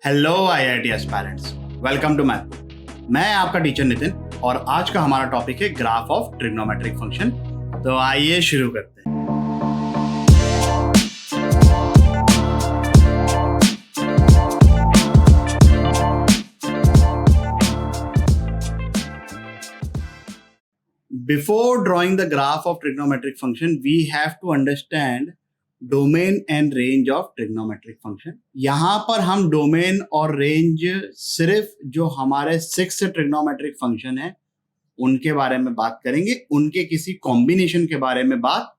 Hello IIT aspirants, welcome to math. मैं आपका teacher Nitin और आज का हमारा टॉपिक है ग्राफ ऑफ ट्रिग्नोमेट्रिक फंक्शन। तो आइए शुरू करते हैं। Before drawing the graph of trigonometric function, we have to understand domain and range of trigonometric function. यहां पर हम डोमेन और रेंज सिर्फ जो हमारे 6 ट्रिग्नोमेट्रिक फंक्शन है उनके बारे में बात करेंगे, उनके किसी कॉम्बिनेशन के बारे में बात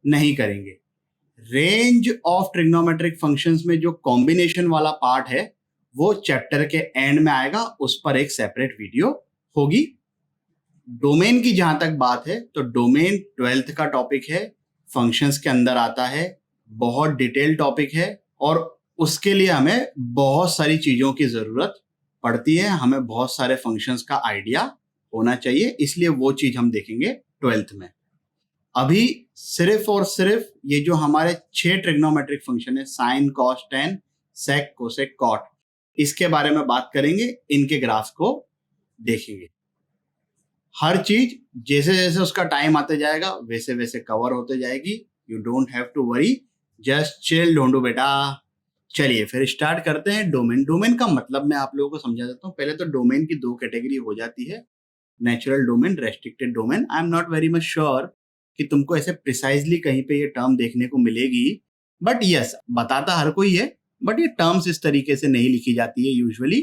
नहीं करेंगे। रेंज ऑफ ट्रिग्नोमेट्रिक फंक्शंस में जो कॉम्बिनेशन वाला पार्ट है वो चैप्टर के एंड में आएगा, उस पर एक सेपरेट वीडियो होगी। डोमेन की जहां तक बात है तो डोमेन 12th का टॉपिक है, फंक्शंस के अंदर आता है, बहुत डिटेल टॉपिक है और उसके लिए हमें बहुत सारी चीजों की जरूरत पड़ती है, हमें बहुत सारे फंक्शंस का आइडिया होना चाहिए, इसलिए वो चीज हम देखेंगे 12th में। अभी सिर्फ और सिर्फ ये जो हमारे 6 ट्रिग्नोमेट्रिक फंक्शन है, साइन, कॉस, टेन, सेक, कोसेक, कॉट, इसके बारे में बात करेंगे, इनके ग्राफ को देखेंगे। हर चीज जैसे जैसे उसका टाइम आते जाएगा वैसे वैसे कवर होते जाएगी। You don't have to worry, just chill ढूंढो बेटा। चलिए फिर स्टार्ट करते हैं। डोमेन, डोमेन का मतलब मैं आप लोगों को समझा देता हूँ। पहले तो डोमेन की 2 कैटेगरी हो जाती है, natural domain, restricted domain. I am not very much sure कि तुमको ऐसे प्रिसाइजली कहीं पे ये टर्म देखने को मिलेगी, बट यस, बताता हर कोई है, बट ये टर्म्स इस तरीके से नहीं लिखी जाती है यूजुअली।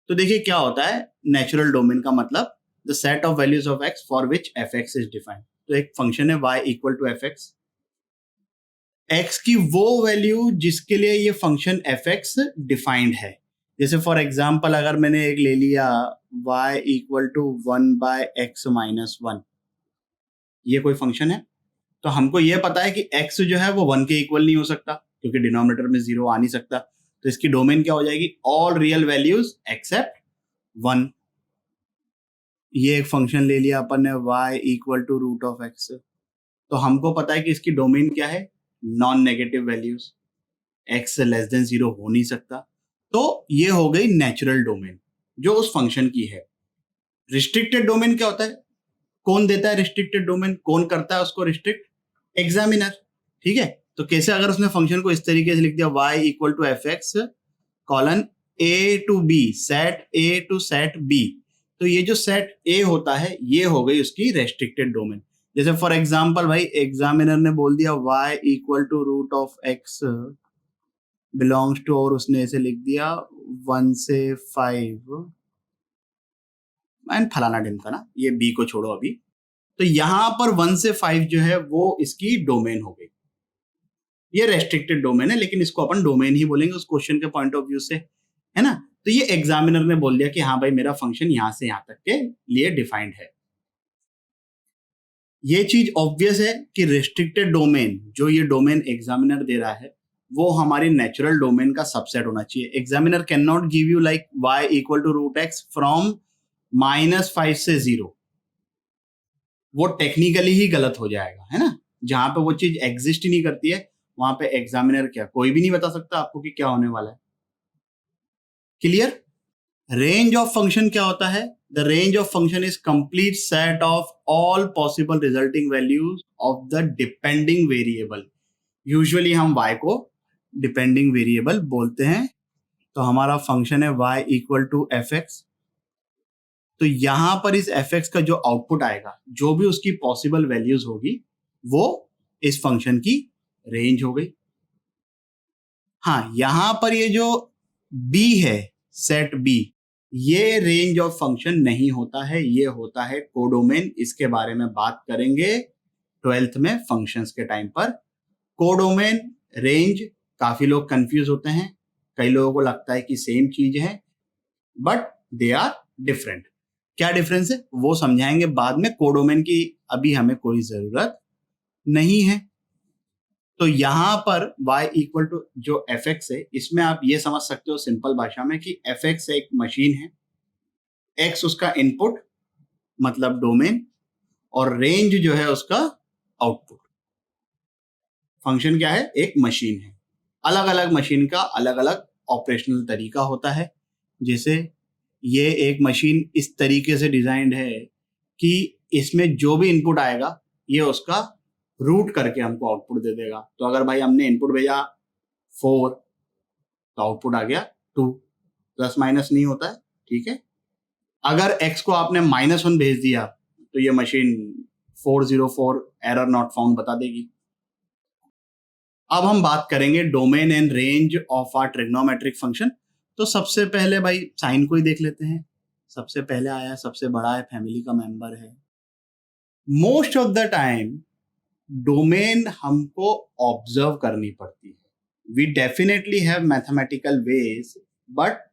तो देखिए क्या होता है नेचुरल डोमेन का मतलब, the set of values of x for which fx is defined। तो एक फंक्शन है y equal to fx, x की वो वैल्यू जिसके लिए ये फंक्शन fx डिफाइंड है। जैसे फॉर एग्जांपल अगर मैंने एक ले लिया y equal to 1/x minus 1, ये कोई फंक्शन है, तो हमको ये पता है कि x जो है वो 1 के इक्वल नहीं हो सकता क्योंकि डिनोमिनेटर में 0 आ नहीं सकता। तो इसकी डोमेन क्या हो जाएगी, ऑल रियल वैल्यूज एक्सेप्ट 1। ये एक फंक्शन ले लिया अपन ने y equal to root of x, तो हमको पता है कि इसकी डोमेन क्या है, non negative values, x less than 0 हो नहीं सकता। तो ये हो गई नेचुरल डोमेन जो उस फंक्शन की है। रिस्ट्रिक्टेड डोमेन क्या होता है, कौन देता है रिस्ट्रिक्टेड डोमेन, कौन करता है उसको रिस्ट्रिक्ट, एग्जामिनर। ठीक है, तो कैसे, अगर उसने फंक्शन को इस तरीके से लिख दिया y equal to f x colon a to b, set a to set b, तो ये जो सेट A होता है ये हो गई उसकी रेस्ट्रिक्टेड डोमेन। जैसे फॉर एग्जांपल भाई एग्जामिनर ने बोल दिया y equal to root of x belongs to, और उसने ऐसे लिख दिया 1 से 5 एंड फलाना ढिमकाना, ये B को छोड़ो अभी। तो यहां पर 1 से 5 जो है वो इसकी डोमेन हो गई, ये रेस्ट्रिक्टेड डोमेन है, लेकिन इसको अपन डोमेन ही बोलेंगे उस क्वेश्चन के पॉइंट ऑफ व्यू से, है ना। तो ये एग्जामिनर ने बोल दिया कि हाँ भाई मेरा फंक्शन यहां से यहां तक के लिए डिफाइंड है। ये चीज ऑब्वियस है कि रेस्ट्रिक्टेड डोमेन, जो ये डोमेन एग्जामिनर दे रहा है वो हमारी नेचुरल डोमेन का सबसेट होना चाहिए। Examiner can not give you like y equal to root x from -5 से 0, वो टेक्निकली ही गलत हो जाएगा, है ना। जहां पे वो चीज एग्जिस्ट ही नहीं करती है वहां पे एग्जामिनर क्या, कोई भी नहीं बता सकता आपको कि क्या होने वाला है। क्लियर। रेंज ऑफ फंक्शन क्या होता है, the range of function is complete set of all possible resulting values of the depending variable. Usually हम y को डिपेंडिंग वेरिएबल बोलते हैं, तो हमारा फंक्शन है y equal to f x. तो यहां पर इस एफ एक्स का जो आउटपुट आएगा, जो भी उसकी पॉसिबल वैल्यूज होगी, वो इस फंक्शन की रेंज हो गई। हाँ, यहां पर ये जो b है, सेट b, ये रेंज ऑफ फंक्शन नहीं होता है, ये होता है कोडोमेन। इसके बारे में बात करेंगे 12th में फंक्शंस के टाइम पर। कोडोमेन, रेंज, काफी लोग कंफ्यूज होते हैं, कई लोगों को लगता है कि सेम चीज है, बट दे आर डिफरेंट। क्या डिफरेंस है वो समझाएंगे बाद में। कोडोमेन की अभी हमें कोई जरूरत नहीं है। तो यहां पर y इक्वल टू जो एफ एक्स है, इसमें आप ये समझ सकते हो सिंपल भाषा में कि एफ एक्स एक मशीन है, x उसका इनपुट मतलब डोमेन, और रेंज जो है उसका आउटपुट। फंक्शन क्या है, एक मशीन है। अलग अलग मशीन का अलग अलग ऑपरेशनल तरीका होता है। जैसे ये एक मशीन इस तरीके से डिजाइंड है कि इसमें जो भी इनपुट आएगा ये उसका रूट करके हमको आउटपुट दे देगा। तो अगर भाई हमने इनपुट भेजा 4 तो आउटपुट आ गया 2, प्लस माइनस नहीं होता है, ठीक है। अगर x को आपने -1 भेज दिया तो ये मशीन 404 एरर नॉट फाउंड बता देगी। अब हम बात करेंगे domain and range of are trigonometric function. तो सबसे पहले भाई साइन को ही देख लेते हैं। सबसे पहले आया, सबसे बड़ा है, फैमिली का मेंबर है। Most of the time domain हमको ऑब्जर्व करनी पड़ती है। We definitely have mathematical ways, but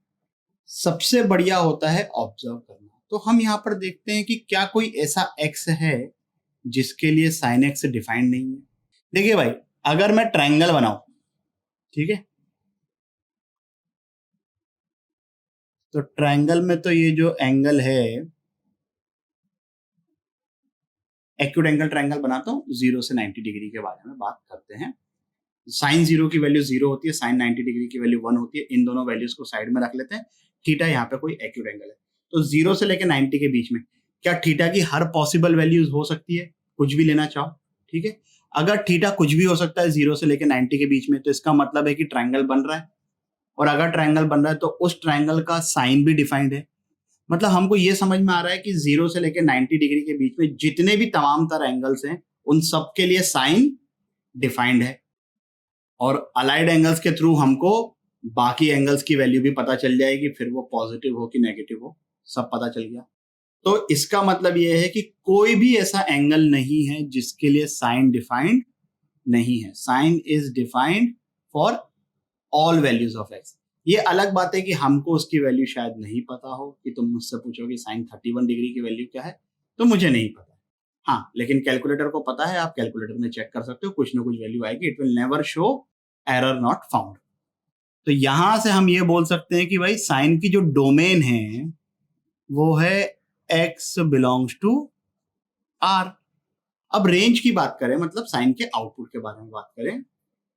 सबसे बढ़िया होता है ऑब्जर्व करना। तो हम यहाँ पर देखते हैं कि क्या कोई ऐसा x है जिसके लिए साइन x डिफाइंड नहीं है। देखिए भाई, अगर मैं ट्रायंगल बनाऊं, ठीक है, तो ट्रायंगल में तो ये जो एंगल है, एक्यूट एंगल ट्रायंगल बनाता हूं, 0 से 90 डिग्री के बारे में बात करते हैं। साइन 0 की वैल्यू 0 होती है, साइन 90 डिग्री की वैल्यू 1 होती है। इन दोनों वैल्यूज को साइड में रख लेते हैं। थीटा यहाँ पे कोई एक्यूट एंगल है, तो 0 से लेके 90 के बीच में क्या थीटा की हर पॉसिबल वैल्यूज हो सकती है, कुछ भी लेना चाहो, ठीक है। अगर थीटा कुछ भी हो सकता है 0 से लेके 90 के बीच में, तो इसका मतलब है कि ट्रायंगल बन रहा है। और अगर ट्रायंगल बन रहा है तो उस ट्रायंगल का साइन भी डिफाइंड है। मतलब हमको ये समझ में आ रहा है कि 0 से लेके 90 डिग्री के बीच में जितने भी तमाम तरह एंगल्स हैं उन सब के लिए साइन डिफाइंड है। और अलाइड एंगल्स के थ्रू हमको बाकी एंगल्स की वैल्यू भी पता चल जाएगी, फिर वो पॉजिटिव हो कि नेगेटिव हो, सब पता चल गया। तो इसका मतलब ये है कि कोई भी ऐसा एंगल नहीं है जिसके लिए साइन डिफाइंड नहीं है। Sine is defined for all values of x. ये अलग बात है कि हमको उसकी वैल्यू शायद नहीं पता हो, कि तुम मुझसे पूछोगे साइन 31 डिग्री की वैल्यू क्या है, तो मुझे नहीं पता। हाँ, लेकिन कैलकुलेटर को पता है, आप कैलकुलेटर में चेक कर सकते हो, कुछ ना कुछ वैल्यू आएगी। It will never show error not found. तो यहां से हम ये बोल सकते हैं कि भाई साइन की जो डोमेन है वो है x बिलोंग्स टू r। अब रेंज की बात करें, मतलब साइन के आउटपुट के बारे में बात करें,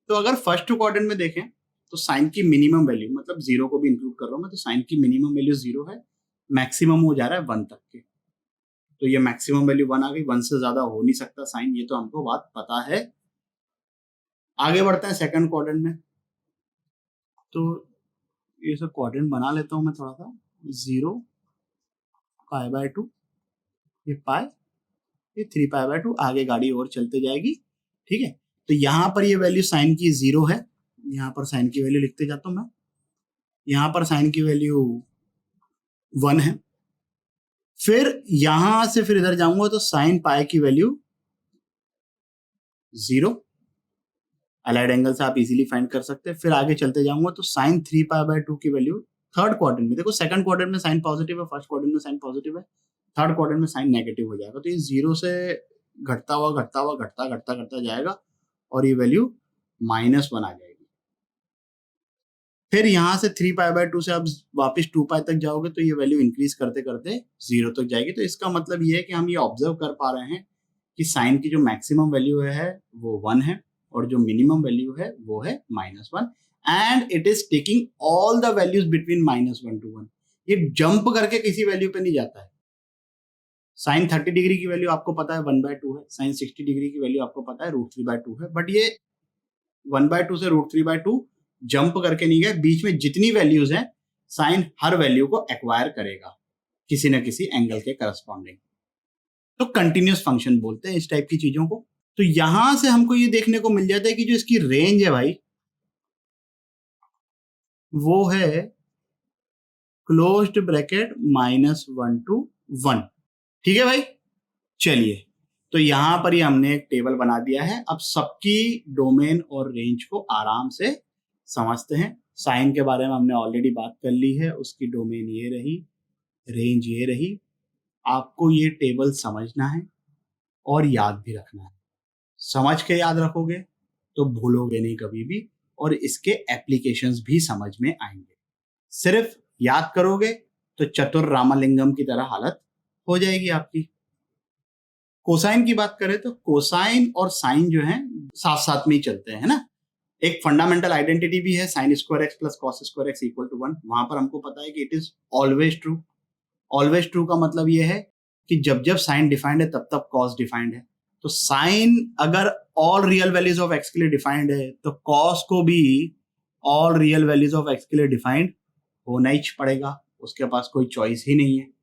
तो अगर फर्स्ट क्वाड्रेंट में देखें तो साइन की मिनिमम वैल्यू, मतलब 0 को भी इंक्लूड कर रहा हूं मैं, तो साइन की मिनिमम वैल्यू 0 है, मैक्सिमम हो जा रहा है 1 तक के। तो ये मैक्सिमम वैल्यू 1 आ गई, 1 से ज्यादा हो नहीं सकता साइन, ये तो हमको बात पता है। आगे बढ़ते हैं सेकंड क्वाड्रेंट में। तो ये सब क्वाड्रेंट बना लेता हूं मैं थोड़ा सा। 0 π/2, ये पाई, ये 3π/2, आगे गाड़ी और चलते जाएगी, ठीक है। तो यहां पर ये वैल्यू साइन की 0 है, यहां पर साइन की वैल्यू लिखते जाता हूं मैं। यहां पर साइन की वैल्यू 1 है। फिर यहां से फिर इधर जाऊंगा तो साइन पाई की वैल्यू 0। अलाइड एंगल से आप इजीली फाइंड कर सकते हैं। फिर आगे चलते जाऊंगा तो साइन 3π/2 की वैल्यू थर्ड क्वाड्रेंट में, देखो सेकंड क्वाड्रेंट में साइन पॉजिटिव है, फर्स्ट क्वाड्रेंट में साइन पॉजिटिव है, थर्ड क्वाड्रेंट में साइन नेगेटिव हो जाएगा। तो ये 0 से घटता हुआ घटता हुआ घटता घटता घटता जाएगा और ये वैल्यू -1 आ जाएगी। फिर यहां से 3π/2 से आप वापस 2π तक जाओगे तो ये वैल्यू इंक्रीज करते करते 0 तक जाएगी। तो इसका मतलब ये है कि हम ये ऑब्जर्व कर पा रहे हैं कि साइन की जो मैक्सिमम वैल्यू है वो 1 है और जो मिनिमम वैल्यू है वो है -1, and it is taking all the values between -1 to 1। ये जंप करके किसी वैल्यू पे नहीं जाता है। साइन 30 डिग्री की वैल्यू आपको पता है 1/2 है, साइन 60 डिग्री की वैल्यू आपको पता है √3/2 है, बट ये 1/2 से √3/2 जंप करके नहीं गए। बीच में जितनी वैल्यूज हैं साइन हर वैल्यू को एक्वायर करेगा किसी न किसी एंगल के करस्पॉन्डिंग। तो कंटिन्यूअस फंक्शन बोलते हैं इस टाइप की चीजों को। तो यहां से हमको ये देखने को मिल जाता है कि जो इसकी रेंज है भाई वो है क्लोज्ड ब्रैकेट -1 to 1, ठीक है भाई। चलिए, तो यहां पर ही हमने एक टेबल बना दिया है। अब सबकी डोमेन और रेंज को आराम से समझते हैं। साइन के बारे में हमने ऑलरेडी बात कर ली है, उसकी डोमेन ये रही, रेंज ये रही। आपको ये टेबल समझना है और याद भी रखना है। समझ के याद रखोगे तो भूलोगे नहीं कभी भी, और इसके एप्लीकेशंस भी समझ में आएंगे। सिर्फ याद करोगे तो चतुर रामलिंगम की तरह हालत हो जाएगी आपकी। कोसाइन की बात करें तो कोसाइन और साइन जो है साथ साथ में ही चलते हैं, है ना। एक फंडामेंटल आइडेंटिटी भी है sine square x plus cos square x equal to 1। वहां पर हमको पता है कि it is always true. Always true का मतलब ये है कि जब जब साइन डिफाइंड है तब तब कॉस डिफाइंड है। तो साइन अगर all real values of x के लिए डिफाइंड है तो कॉस को भी all real values of x के लिए डिफाइंड होना ही पड़ेगा, उसके पास कोई चॉइस ही नहीं है।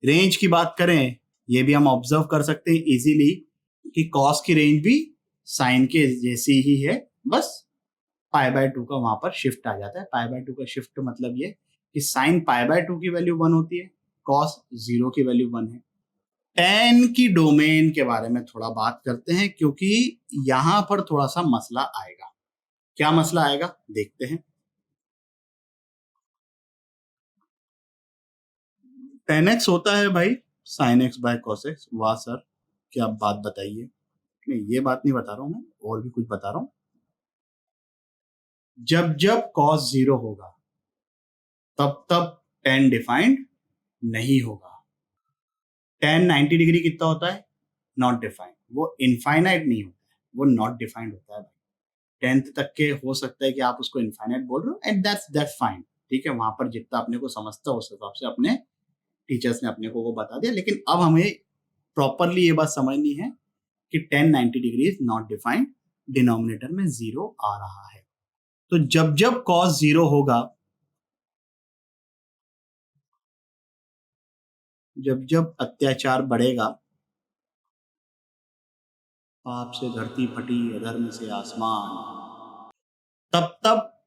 रेंज की बात करें, ये भी हम ऑब्जर्व कर सकते हैं इजीली कि कॉस की रेंज भी साइन के जैसी ही है, बस पाई बाय 2 का वहां पर शिफ्ट आ जाता है। पाई बाय 2 का शिफ्ट मतलब ये कि साइन पाई बाय 2 की वैल्यू 1 होती है, कॉस 0 की वैल्यू 1 है। tan की डोमेन के बारे में थोड़ा बात करते हैं क्योंकि यहां पर थोड़ा सा मसला आएगा। क्या मसला आएगा देखते हैं। tan x होता है भाई sin x by cos x। वाह सर, क्या बात बताइए। नहीं, ये बात नहीं बता रहा हूं मैं, और भी कुछ बता रहा हूं। जब जब cos 0 होगा तब तब tan डिफाइंड नहीं होगा। tan 90 डिग्री कितना होता है? Not defined. वो इनफाइनाइट नहीं होता है, वो नॉट डिफाइंड होता है। 10th तक के हो सकता है कि आप उसको इनफाइनाइट बोल रहे हो, एंड दैट्स फाइन। ठीक है, वहां पर जितना अपने को समझता है उस हिसाब से अपने टीचर्स ने अपने को वो बता दिया। लेकिन अब हमें प्रॉपरली ये बात समझनी है कि tan 90 degree is not defined, denominator में 0 आ रहा है। तो जब जब cos 0 होगा, जब जब अत्याचार बढ़ेगा, पाप से धरती फटी अधर्म से आसमान, तब तब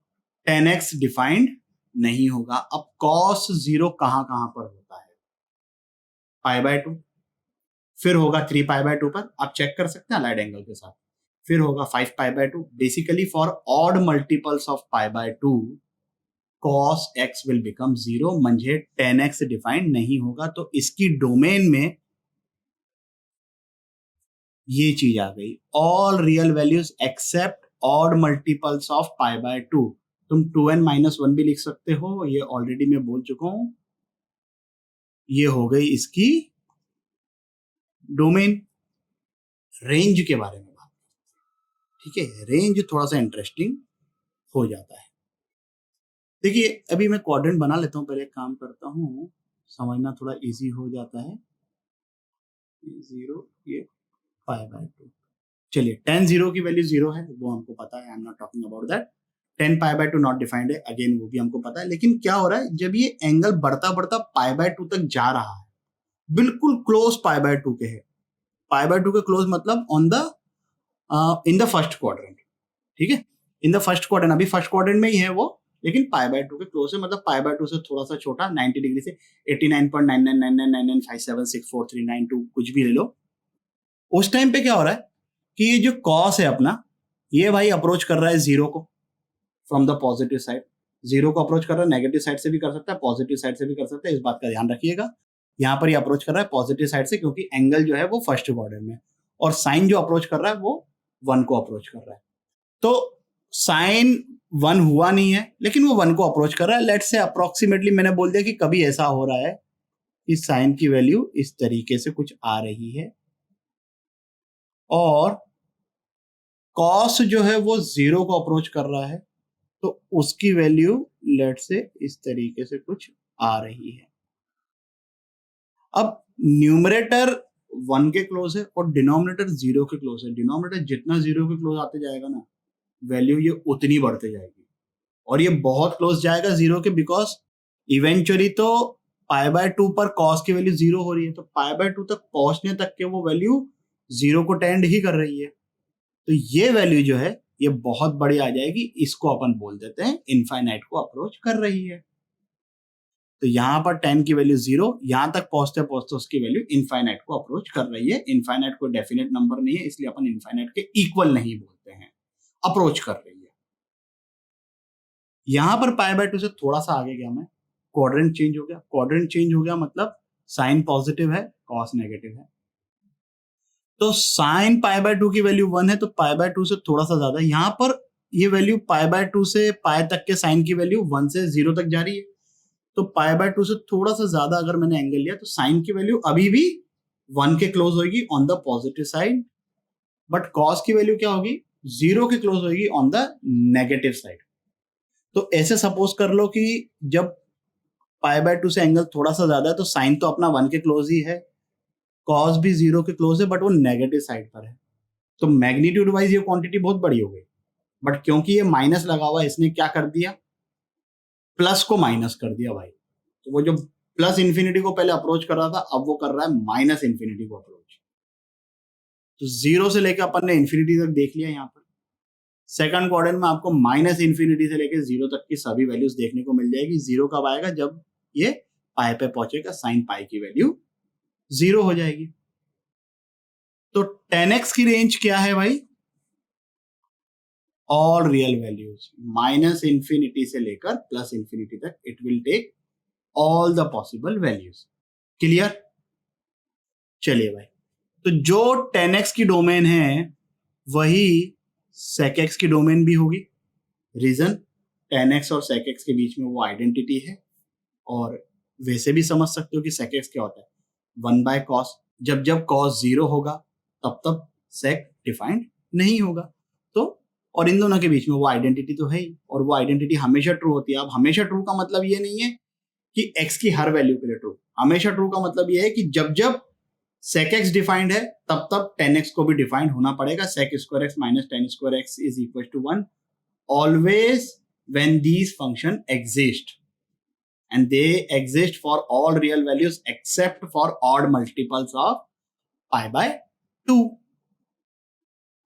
tan x डिफाइंड नहीं होगा। अब cos 0 कहां कहां पर होता है? पाई बाय 2, फिर होगा 3 पाई बाय 2 पर, आप चेक कर सकते हैं अलाइड एंगल के साथ। फिर होगा 5 पाई by 2। Basically for odd multiples of pi by 2 cos x will become 0, म्हणजे tan x डिफाइंड नहीं होगा। तो इसकी डोमेन में ये चीज आ गई, all real values except odd multiples of pi by 2। तुम 2n-1 भी लिख सकते हो, ये ऑलरेडी मैं बोल चुका हूं। ये हो गई इसकी डोमेन। रेंज के बारे में बात, ठीक है, रेंज थोड़ा सा इंटरेस्टिंग हो जाता है। देखिए अभी मैं क्वाड्रेंट बना लेता हूं, पहले एक काम करता हूं, समझना थोड़ा इजी हो जाता है। 0 ये पाई बाय 2। चलिए tan 0 की वैल्यू 0 है, वो हमको पता है, I am not talking about that. tan pi by 2 not defined है, अगेन वो भी हमको पता है। लेकिन क्या हो रहा है, जब ये एंगल बढ़ता बढ़ता पाई बाय 2 तक जा रहा है, बिल्कुल क्लोज पाई बाय 2 के है। पाई बाय 2 के क्लोज मतलब on the in the first quadrant, ठीक है, इन द फर्स्ट क्वाड्रेंट। अभी फर्स्ट क्वाड्रेंट में ही है वो, लेकिन पाई बाय 2 के क्लोज है, मतलब पाई बाय 2 से थोड़ा सा छोटा, 90 डिग्री से 89.999999576439 कुछ भी ले लो। उस टाइम पे क्या हो रहा है कि ये जो कॉस है अपना, ये भाई अप्रोच कर रहा है 0 को फ्रॉम द पॉजिटिव साइड। 0 को अप्रोच कर रहा है, नेगेटिव साइड से भी कर सकता है, पॉजिटिव साइड से भी कर सकता है, इस बात का ध्यान रखिएगा। यहाँ पर ये अप्रोच कर रहा है पॉजिटिव साइड से, क्योंकि एंगल जो है वो फर्स्ट क्वाड्रेंट में, और साइन जो अप्रोच कर रहा है वो 1 को अप्रोच कर रहा है। तो साइन 1 हुआ नहीं है, लेकिन वो 1 को अप्रोच कर रहा है। लेट्स से अप्रोक्सीमेटली मैंने बोल दिया कि कभी ऐसा हो रहा है कि साइन की वैल्यू इस तरीके से कुछ आ रही है, और कॉस जो है वो 0 को अप्रोच कर रहा है, तो उसकी वैल्यू लेट से इस तरीके से कुछ आ रही है। अब न्यूमरेटर 1 के क्लोज है और डिनोमिनेटर 0 के क्लोज है। डिनोमिनेटर जितना 0 के क्लोज आते जाएगा ना, वैल्यू ये उतनी बढ़ते जाएगी, और ये बहुत क्लोज जाएगा 0 के, बिकॉज इवेंचुअली तो पाई बाय 2 पर कॉस की वैल्यू 0 हो रही है, तो पाई बाय 2 तक पहुंचने तक के वो वैल्यू 0 को टेंड ही कर रही है। तो ये वैल्यू जो है ये बहुत बड़ी आ जाएगी, इसको अपन बोल देते हैं इनफाइनाइट को अप्रोच कर रही है। तो यहां पर 10 की वैल्यू 0, यहां तक पहुंचते पहुंचते उसकी वैल्यू इनफाइनाइट को अप्रोच कर रही है। इनफाइनाइट कोई डेफिनेट नंबर नहीं है, इसलिए अपन इनफाइनाइट के इक्वल नहीं बोलते हैं, अप्रोच कर रही है। यहां पर पाई बाय 2 से थोड़ा सा आगे गया मैं, क्वाड्रेंट चेंज हो गया। क्वाड्रेंट चेंज हो गया मतलब साइन पॉजिटिव है, कॉस नेगेटिव है। तो साइन पाई बाय 2 की वैल्यू 1 है, तो पाई बाय 2 से थोड़ा सा ज्यादा। यहां पर ये वैल्यू पाई बाय 2 से पाई तक के साइन की वैल्यू 1 से 0 तक जा रही है, तो पाई बाय 2 से थोड़ा सा ज्यादा अगर मैंने एंगल लिया तो साइन की वैल्यू अभी भी 1 के क्लोज होगी on the positive side, but cos की वैल्यू क्या होगी? जीरो के क्लोज होगी ऑन द नेगेटिव साइड। तो ऐसे सपोज कर लो कि जब π/2 से एंगल थोड़ा सा ज्यादा है तो साइन तो अपना 1 के क्लोज ही है, कॉस भी 0 के क्लोज है, बट वो नेगेटिव साइड पर है। तो मैग्नीट्यूड वाइज ये क्वांटिटी बहुत बड़ी हो गई, बट क्योंकि ये माइनस लगा हुआ है इसने क्या कर दिया, प्लस को माइनस कर दिया भाई। तो वो जो प्लस इंफिनिटी को पहले अप्रोच कर रहा था अब वो कर रहा है माइनस इंफिनिटी को अप्रोच। तो जीरो से लेकर अपन ने इंफिनिटी तक देख लिया। यहाँ पर सेकंड क्वाड्रेंट में आपको माइनस इंफिनिटी से लेकर जीरो तक की सभी वैल्यूज देखने को मिल जाएगी। जीरो कब आएगा, जब ये पाई पे पहुंचेगा, साइन पाई की वैल्यू जीरो हो जाएगी। तो 10x की रेंज क्या है भाई, all real values, minus infinity से लेकर प्लस इंफिनिटी तक, it will take all the possible values. Clear? चलिए भाई, तो जो 10x की डोमेन है वही sec x की डोमेन भी होगी। रीजन, 10x और sec x के बीच में वो आइडेंटिटी है, और वैसे भी समझ सकते हो कि sec x क्या होता है, 1/cos। जब जब cos 0 होगा तब तब sec डिफाइंड नहीं होगा। तो और इन दोनों के बीच में वो आइडेंटिटी तो है ही, और वो आइडेंटिटी हमेशा ट्रू होती है। अब हमेशा ट्रू का मतलब ये नहीं है कि x की हर वैल्यू के लिए ट्रू, हमेशा ट्रू का मतलब ये है कि जब जब sec x डिफाइंड है तब तब 10x को भी डिफाइंड होना पड़ेगा। sec square x minus tan square x is equal to 1 always when these function exist, and they exist for all real values except for odd multiples of π/2।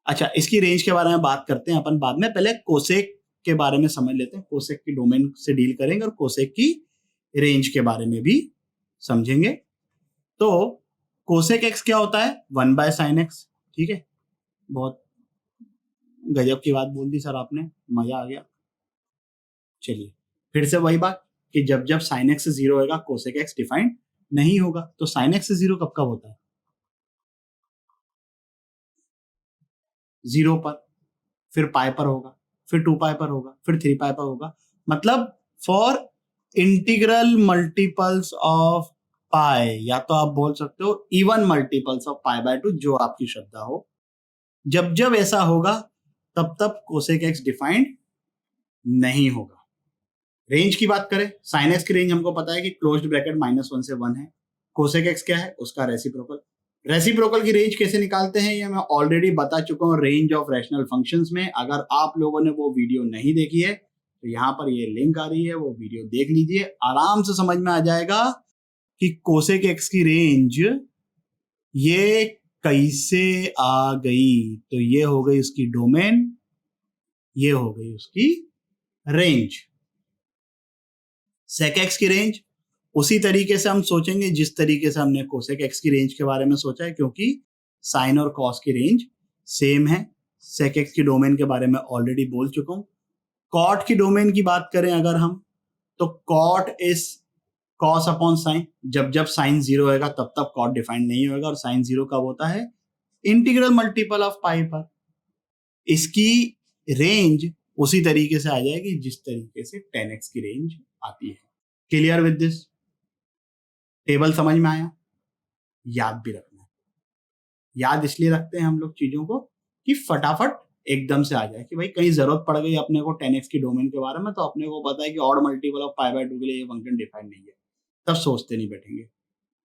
अच्छा, इसकी range के बारे में बात करते हैं अपन बाद में, पहले कोसेक के बारे में समझ लेते हैं। कोसेक की डोमेन से डील करेंगे और कोसेक की रेंज के बारे में भी समझेंगे। तो कोसेक एक्स क्या होता है, 1/sin x। ठीक है, बहुत गजब की बात बोल दी सर आपने, मजा आ गया। चलिए फिर से वही बात कि जब जब sin x 0 होगा कोसेक x डिफाइंड नहीं होगा। तो sin x 0 कब कब होता है, 0 पर, फिर पाई पर होगा, फिर 2π पर होगा, फिर 3π पर होगा। मतलब फॉर इंटीग्रल मल्टीपल्स ऑफ पाई, या तो आप बोल सकते हो इवन मल्टीपल्स ऑफ π/2, जो आपकी श्रद्धा हो। जब जब ऐसा होगा तब तब कोसेक एक्स डिफाइंड नहीं होगा। रेंज की बात करें, साइन एक्स की रेंज हमको पता है कि क्लोज्ड ब्रैकेट -1 से 1 है। कोसेक एक्स क्या है, उसका रेसिप्रोकल। रेसिप्रोकल की रेंज कैसे निकालते हैं ये मैं ऑलरेडी बता चुका हूं रेंज ऑफ रैशनल फंक्शंस में। अगर आप लोगों ने वो वीडियो नहीं देखी है तो यहाँ पर ये लिंक आ रही है, वो वीडियो देख लीजिए, आराम से समझ में आ जाएगा कि कोसेक एक्स की रेंज ये कैसे आ गई। तो ये हो गई उसकी डोमेन, ये हो गई उसकी रेंज। सेक एक्स की रेंज उसी तरीके से हम सोचेंगे जिस तरीके से हमने कोसेक एक्स की रेंज के बारे में सोचा है, क्योंकि साइन और कॉस की रेंज सेम है। सेक एक्स की डोमेन के बारे में ऑलरेडी बोल चुका हूं। कॉट की डोमेन की बात करें अगर हम, तो cot is cos upon sine. जब जब साइन 0 होगा तब तब कॉट डिफाइंड नहीं होगा, और साइन 0 कब होता है, इंटीग्रल मल्टीपल ऑफ पाई पर। इसकी रेंज उसी तरीके से आ जाएगी जिस तरीके से 10x की रेंज आती है। Clear with this? टेबल समझ में आया? याद भी रखना है। याद इसलिए रखते हैं हम लोग चीजों को कि फटाफट एकदम से आ जाए, कि भाई कहीं जरूरत पड़ गई अपने को 10x की डोमेन के बारे में, तो अपने को पता है कि ऑड मल्टीपल ऑफ π/2 के लिए ये फंक्शन डिफाइन नहीं है, तब सोचते नहीं बैठेंगे।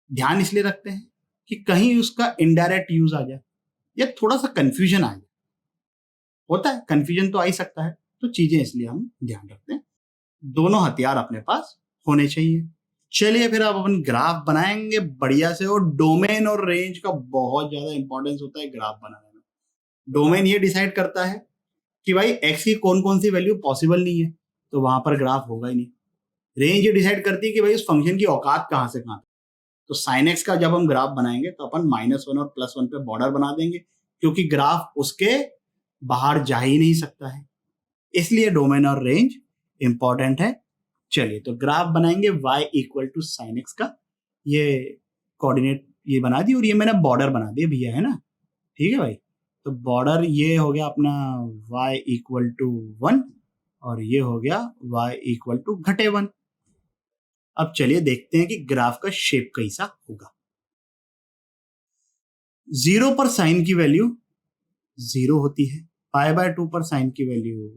ध्यान इसलिए रखते हैं कि कहीं उसका इनडायरेक्ट यूज आ जाए या थोड़ा सा कंफ्यूजन आ जाए। होता है, कंफ्यूजन तो आ ही सकता है, तो चीजें इसलिए हम ध्यान रखते हैं। दोनों हथियार अपने पास होने चाहिए। चलिए फिर अब अपन ग्राफ बनाएंगे बढ़िया से, और डोमेन और रेंज का बहुत ज्यादा इंपॉर्टेंस होता है ग्राफ बनाने में। डोमेन ये डिसाइड करता है कि भाई एक्स की कौन कौन सी वैल्यू पॉसिबल नहीं है, तो वहां पर ग्राफ होगा ही नहीं। रेंज ये डिसाइड करती है कि भाई उस फंक्शन की औकात कहां से कहां। तो साइन एक्स का जब हम ग्राफ बनाएंगे तो अपन -1 और +1 पे बॉर्डर बना देंगे, क्योंकि ग्राफ उसके बाहर जा ही नहीं सकता है, इसलिए डोमेन और रेंज इंपॉर्टेंट है। चलिए तो ग्राफ बनाएंगे y equal to sine x का, ये कोऑर्डिनेट ये बना दी, और ये मैंने बॉर्डर बना दिया भैया, है ना। ठीक है भाई, तो बॉर्डर ये हो गया अपना y इक्वल टू 1, और ये हो गया y इक्वल टू -1। अब चलिए देखते हैं कि ग्राफ का शेप कैसा होगा। 0 पर साइन की वैल्यू 0 होती है, पाई बाय 2 पर साइन की वैल्यू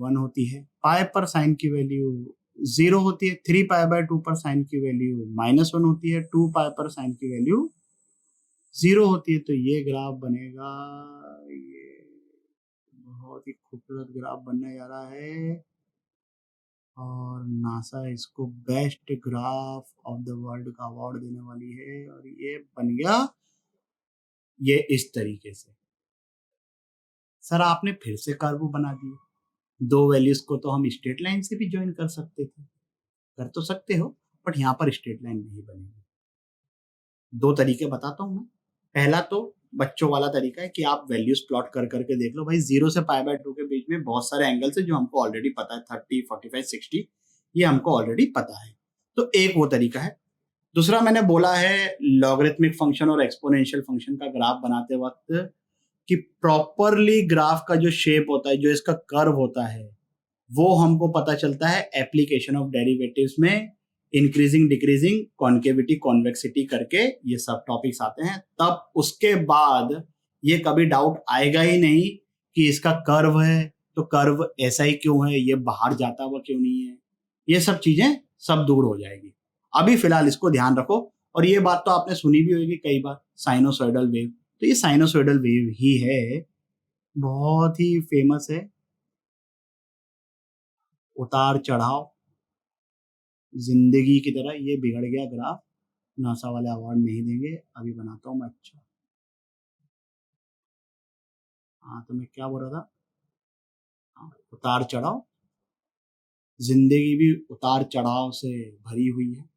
1 होती है, पाई पर साइन की वैल्यू 0 होती है, 3 पाई बाय 2 पर साइन की वैल्यू -1 होती है, 2 पाई पर साइन की वैल्यू 0 होती है। तो ये ग्राफ बनेगा, ये बहुत ही खूबसूरत ग्राफ बनने जा रहा है और नासा इसको best graph of the world का अवार्ड देने वाली है। और ये बन गया ये इस तरीके से। सर आपने फिर से कर्व बना दिए, दो वैल्यूज को तो हम स्ट्रेट लाइन से भी ज्वाइन कर सकते थे, कर तो सकते हो, बट यहाँ पर स्ट्रेट लाइन नहीं बनेगी। दो तरीके बताता हूँ मैं। पहला तो बच्चों वाला तरीका है कि आप वैल्यूज प्लॉट कर करके देख लो। भाई 0 से पाई बाय 2 के बीच में बहुत सारे एंगल्स है जो हमको ऑलरेडी पता है, 30, 45, 60, ये हमको ऑलरेडी पता है। तो एक वो तरीका है। दूसरा मैंने बोला है लॉगरिथमिक फंक्शन और एक्सपोनेंशियल फंक्शन का ग्राफ बनाते वक्त कि प्रॉपरली ग्राफ का जो शेप होता है, जो इसका कर्व होता है, वो हमको पता चलता है एप्लीकेशन ऑफ डेरिवेटिव्स में, इंक्रीजिंग डिक्रीजिंग कॉन्केविटी कॉन्वेक्सिटी करके ये सब टॉपिक्स आते हैं। तब उसके बाद ये कभी डाउट आएगा ही नहीं कि इसका कर्व है तो कर्व ऐसा ही क्यों है, ये बाहर जाता हुआ क्यों नहीं है, ये सब चीजें सब दूर हो जाएगी। अभी फिलहाल इसको ध्यान रखो। और ये बात तो आपने सुनी भी होगी कई बार, साइनोसॉइडल वेव। तो ये साइनोसॉइडल वेव ही है, बहुत ही फेमस है। उतार चढ़ाव जिंदगी की तरह, ये बिगड़ गया ग्राफ, नासा वाले अवार्ड नहीं देंगे। अभी बनाता हूँ मैं। अच्छा हाँ, तो मैं क्या बोल रहा था, हाँ, उतार चढ़ाव, जिंदगी भी उतार चढ़ाव से भरी हुई है।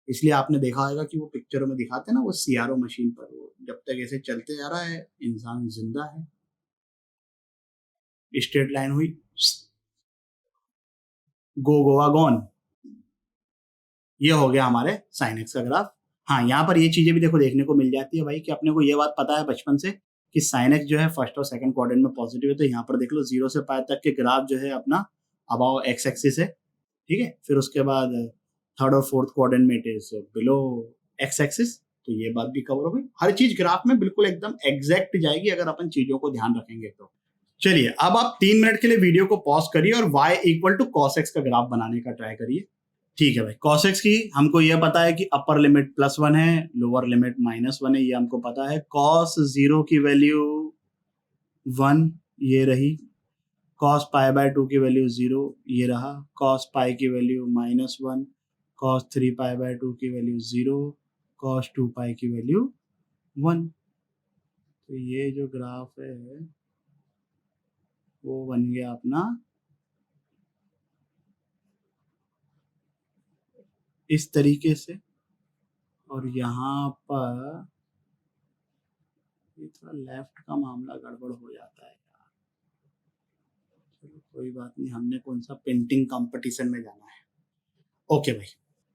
इसलिए आपने देखा होगा कि वो पिक्चरों में दिखाते हैं ना, वो सीआरओ मशीन पर वो जब तक ऐसे चलते जा रहा है इंसान जिंदा है। स्ट्रेट लाइन हुई, गो गोवा गॉन, ये हो गया हमारे साइन एक्स का ग्राफ। हाँ, यहाँ पर ये चीजें भी देखो देखने को मिल जाती है भाई कि अपने को ये बात पता है बचपन से कि साइन एक्स जो है फर्स्ट और सेकंड क्वाड्रेंट में पॉजिटिव है। तो यहाँ पर देख लो 0 से पाई तक के ग्राफ जो है अपना अबाव एक्स एक्सिस है, ठीक है। फिर उसके बाद थर्ड और फोर्थ क्वाड्रेंट में it is below x axis. तो ये बात भी कवर हो गई। हर चीज ग्राफ में बिल्कुल एकदम एग्जैक्ट जाएगी अगर अपन चीजों को ध्यान रखेंगे तो। चलिए अब आप 3 मिनट के लिए वीडियो को पॉज करिए और y equal to cos x का ग्राफ बनाने का ट्राई करिए। ठीक है भाई, cos x की हमको यह पता है कि अपर लिमिट +1 है, लोअर लिमिट -1 है, ये हमको पता है। cos 0 की वैल्यू 1 ये रही, cos पाई बाय 2 की वैल्यू 0 ये रहा, cos पाई की वैल्यू -1, cos 3 पाई बाय 2 की वैल्यू 0, cos 2 पाई की वैल्यू 1। तो ये जो ग्राफ है वो बन गया अपना इस तरीके से। और यहाँ पर ये थोड़ा लेफ्ट का मामला गड़बड़ हो जाता है यार, चलो कोई बात नहीं, हमने कौन सा पेंटिंग कंपटीशन में जाना है। ओके भाई,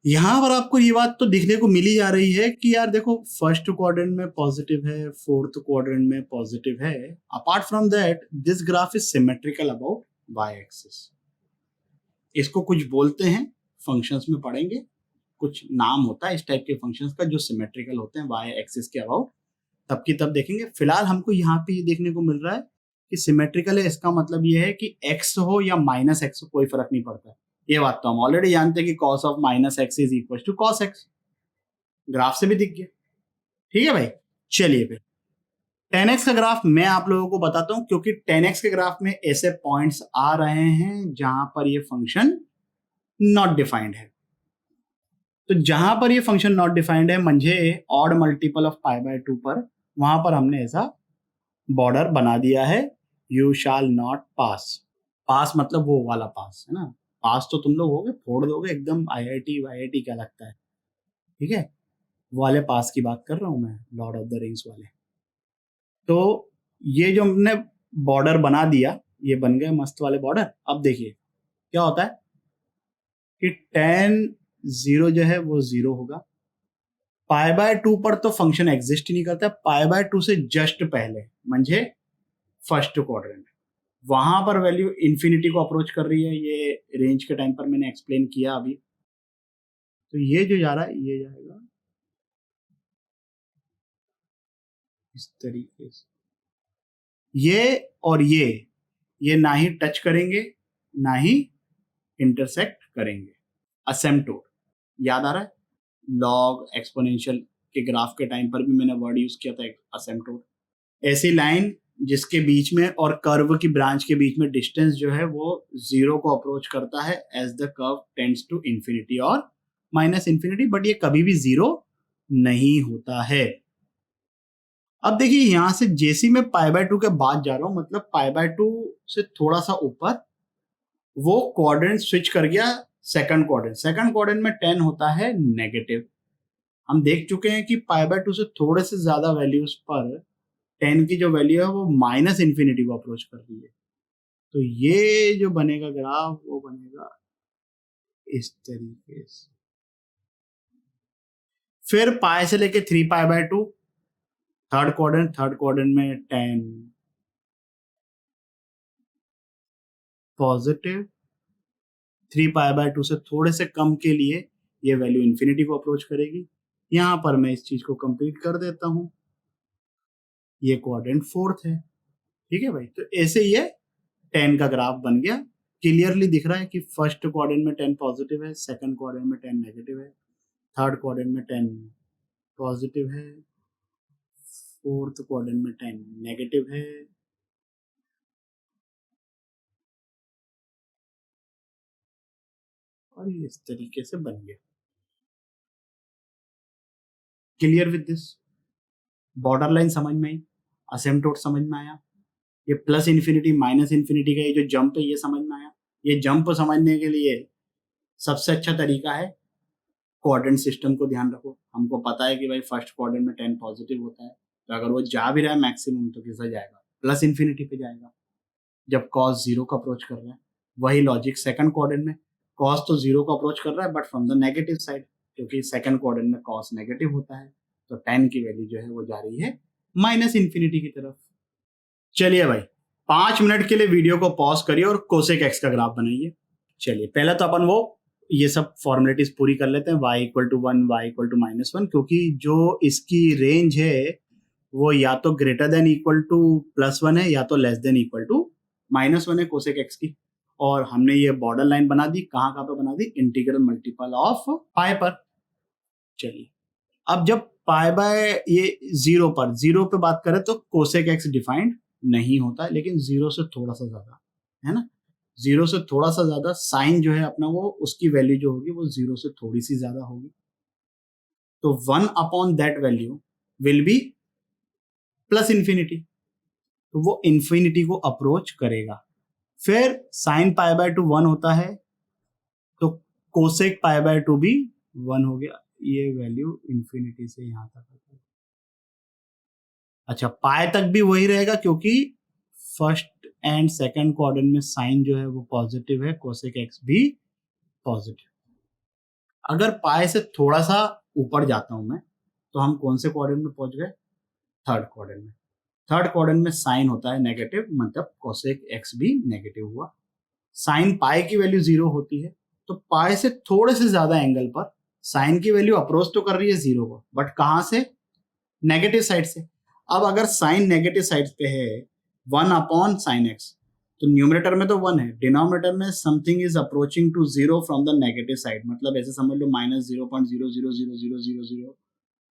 यहाँ पर आपको ये बात तो दिखने को मिली जा रही है कि यार देखो फर्स्ट क्वाड्रेंट में पॉजिटिव है, फोर्थ क्वाड्रेंट में पॉजिटिव है। Apart from that this graph is symmetrical about y axis. इसको कुछ बोलते हैं, फंक्शंस में पढ़ेंगे, कुछ नाम होता है इस टाइप के फंक्शंस का जो सिमेट्रिकल होते हैं वाई एक्सिस के अबाउट, तब की तब देखेंगे। फिलहाल हमको यहाँ पे ये देखने को मिल रहा है कि सिमेट्रिकल है, इसका मतलब ये है कि x हो या -x हो कोई फर्क नहीं पड़ता। ये बात तो हम ऑलरेडी जानते हैं कि cos of -x is equal to cos x, graph से भी दिख गया। ठीक है भाई, चलिए फिर 10x का ग्राफ मैं आप लोगों को बताता हूं, क्योंकि 10x के ग्राफ में ऐसे पॉइंट्स आ रहे हैं जहां पर ये फंक्शन नॉट डिफाइंड है। तो जहां पर ये फंक्शन नॉट डिफाइंड है म्हणजे odd multiple of pi by 2 पर, वहां पर हमने ऐसा बॉर्डर बना दिया है, यू शाल नॉट पास। पास मतलब वो वाला पास है ना, पास तो तुम लोग होगे फोड़ दोगे एकदम, आईआईटी वाईआईटी क्या लगता है, ठीक है, वो वाले पास की बात कर रहा हूं मैं, लॉर्ड ऑफ द रिंग्स वाले। तो ये जो हमने बॉर्डर बना दिया, ये बन गए मस्त वाले बॉर्डर। अब देखिए क्या होता है कि tan 0 जो है वो 0 होगा, पाई बाय 2 पर तो फंक्शन एग्जिस्ट ही नहीं करता, पाई बाय 2 से जस्ट पहले म्हणजे फर्स्ट क्वाड्रेंट, वहां पर वैल्यू इंफिनिटी को अप्रोच कर रही है। ये रेंज के टाइम पर मैंने एक्सप्लेन किया अभी। तो ये जो जा रहा है ये जाएगा इस तरीके से, ये और ये ये ना ही टच करेंगे ना ही इंटरसेक्ट करेंगे। असेम्प्टोट याद आ रहा है, लॉग एक्सपोनेंशियल के ग्राफ के टाइम पर भी मैंने वर्ड यूज किया था असेम्प्टोट। ऐसी लाइन जिसके बीच में और कर्व की ब्रांच के बीच में डिस्टेंस जो है वो जीरो को अप्रोच करता है as the curve tends to infinity और माइनस इंफिनिटी, बट ये कभी भी जीरो नहीं होता है। अब देखिए यहां से जैसी मैं π/2 के बाद जा रहा हूं, मतलब π/2 से थोड़ा सा ऊपर वो क्वाड्रेंट स्विच कर गया सेकंड क्वाड्रेंट। सेकंड क्वाड्रेंट में 10 होता है नेगेटिव। हम देख चुके हैं कि π/2 से थोड़े से ज्यादा वैल्यूज पर 10 की जो वैल्यू है वो माइनस इंफिनिटी को अप्रोच कर रही है। तो ये जो बनेगा ग्राफ वो बनेगा इस तरीके से। फिर पाई से लेके 3π/2 थर्ड क्वाड्रेंट में 10 पॉजिटिव, 3π/2 से थोड़े से कम के लिए ये वैल्यू इंफिनिटी को अप्रोच करेगी। यहां पर मैं इस चीज को कंप्लीट कर देता हूं, ये क्वाड्रेंट फोर्थ है। ठीक है भाई, तो ऐसे ये 10 का ग्राफ बन गया। क्लियरली दिख रहा है कि फर्स्ट क्वाड्रेंट में 10 पॉजिटिव है, सेकंड क्वाड्रेंट में 10 नेगेटिव है, थर्ड क्वाड्रेंट में 10 पॉजिटिव है, फोर्थ क्वाड्रेंट में 10 नेगेटिव है, और ये इस तरीके से बन गया। Clear with this? Border line समझ में आई, असेम्प्टोट समझ में आया, ये प्लस इन्फिनिटी माइनस इन्फिनिटी का ये जो जंप है ये समझ में आया। ये जंप समझने के लिए सबसे अच्छा तरीका है क्वाड्रेंट सिस्टम को ध्यान रखो। हमको पता है कि भाई फर्स्ट क्वाड्रेंट में 10 पॉजिटिव होता है, तो अगर वो जा भी रहा है मैक्सिमम तो किससे जाएगा, प्लस इन्फिनिटी पे जाएगा जब कॉस जीरो का अप्रोच कर रहा है। वही लॉजिक सेकंड क्वाड्रेंट में, कॉस तो जीरो को अप्रोच कर रहा है but from the negative side, क्योंकि सेकंड क्वाड्रेंट में कॉस नेगेटिव होता है, तो 10 की वैल्यू जो है वो जा रही है माइनस इन्फिनिटी की तरफ। चलिए भाई 5 मिनट के लिए वीडियो को पॉज करिए और कोसेक एक्स का ग्राफ बनाइए। चलिए पहले तो अपन वो ये सब फॉर्मेलिटीज पूरी कर लेते हैं, y = 1 y = -1, क्योंकि जो इसकी रेंज है वो या तो ग्रेटर देन इक्वल टू +1 है या तो लेस देन इक्वल टू -1 है कोसेक एक्स की। और हमने ये बॉर्डर लाइन बना दी, कहाँ पे बना दी, इंटीग्रल मल्टीपल ऑफ पाई पर। चलिए अब जब पाई बाय ये जीरो पे बात करें तो कोसेक एक्स डिफाइंड नहीं होता है, लेकिन जीरो से थोड़ा सा ज्यादा है ना, जीरो से थोड़ा सा ज्यादा साइन जो है अपना वो उसकी वैल्यू जो होगी वो जीरो से थोड़ी सी ज्यादा होगी, तो 1/that value will be plus infinity, तो वो इन्फिनिटी को अप्रोच करेगा। फिर साइन π/2 1 होता है तो कोसेक π/2 भी 1 हो गया, ये वैल्यू इन्फिनिटी से यहां तक आता है। अच्छा पाई तक भी वही रहेगा क्योंकि फर्स्ट एंड सेकंड क्वाड्रेंट में साइन जो है वो पॉजिटिव है, कोसेक एक्स भी पॉजिटिव। अगर पाई से थोड़ा सा ऊपर जाता हूं मैं तो हम कौन से क्वाड्रेंट में पहुंच गए, थर्ड क्वाड्रेंट में। थर्ड क्वाड्रेंट में साइन होता है नेगेटिव, मतलब कोसेक एक्स भी नेगेटिव हुआ। साइन पाई की वैल्यू 0 होती है, तो पाई से थोड़े से ज्यादा एंगल पर साइन की वैल्यू अप्रोच तो कर रही है 0 को, बट कहां से, नेगेटिव साइड से। अब अगर साइन नेगेटिव साइड पे है 1/sin x, तो न्यूमरेटर में तो 1 है, डिनोमिनेटर में something is approaching to 0 from the negative side, मतलब ऐसे समझ लो -0.0000000।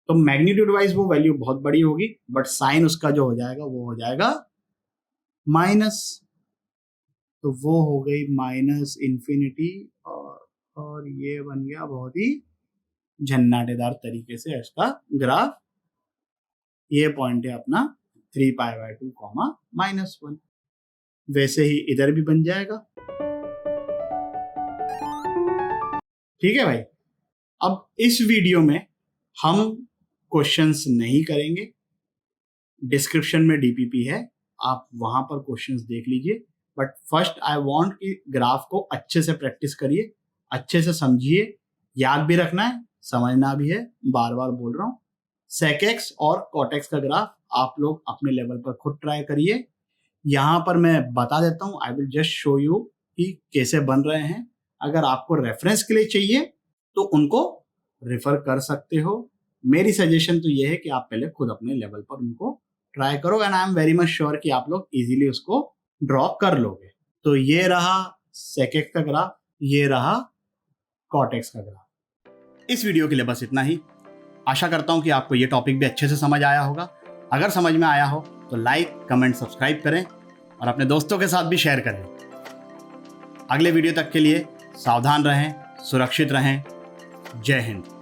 तो मैग्नीट्यूड वाइज वो वैल्यू बहुत बड़ी होगी, बट साइन उसका जो हो जाएगा वो हो जाएगा माइनस, तो वो हो गई माइनस इन्फिनिटी, और ये बन गया बहुत ही झन्नाटेदार तरीके से इसका ग्राफ। ये पॉइंट है अपना 3π/2 -1। वैसे ही इधर भी बन जाएगा। ठीक है भाई, अब इस वीडियो में हम क्वेश्चंस नहीं करेंगे, डिस्क्रिप्शन में डीपीपी है, आप वहां पर क्वेश्चंस देख लीजिए। बट फर्स्ट आई वांट कि ग्राफ को अच्छे से प्रैक्टिस करिए, अच्छे से समझिए, याद भी रखना है, समझना भी है, बार बार बोल रहा हूँ। सेक एक्स और कॉटेक्स का ग्राफ आप लोग अपने लेवल पर खुद ट्राई करिए। यहाँ पर मैं बता देता हूँ, I will just show you कि कैसे बन रहे हैं। अगर आपको रेफरेंस के लिए चाहिए तो उनको रेफर कर सकते हो। मेरी सजेशन तो ये है कि आप पहले खुद अपने लेवल पर उनको ट्राई करो, and I am very much sure कि आप लोग इजीली उसको ड्रॉ कर लोगे। तो ये रहा sec x का ग्राफ, ये रहा cot x का ग्राफ। इस वीडियो के लिए बस इतना ही। आशा करता हूं कि आपको ये टॉपिक भी अच्छे से समझ आया होगा। अगर समझ में आया हो तो लाइक, कमेंट, सब्सक्राइब करें और अपने दोस्तों के साथ भी शेयर करें। अगले वीडियो तक के लिए सावधान रहें, सुरक्षित रहें। जय हिंद।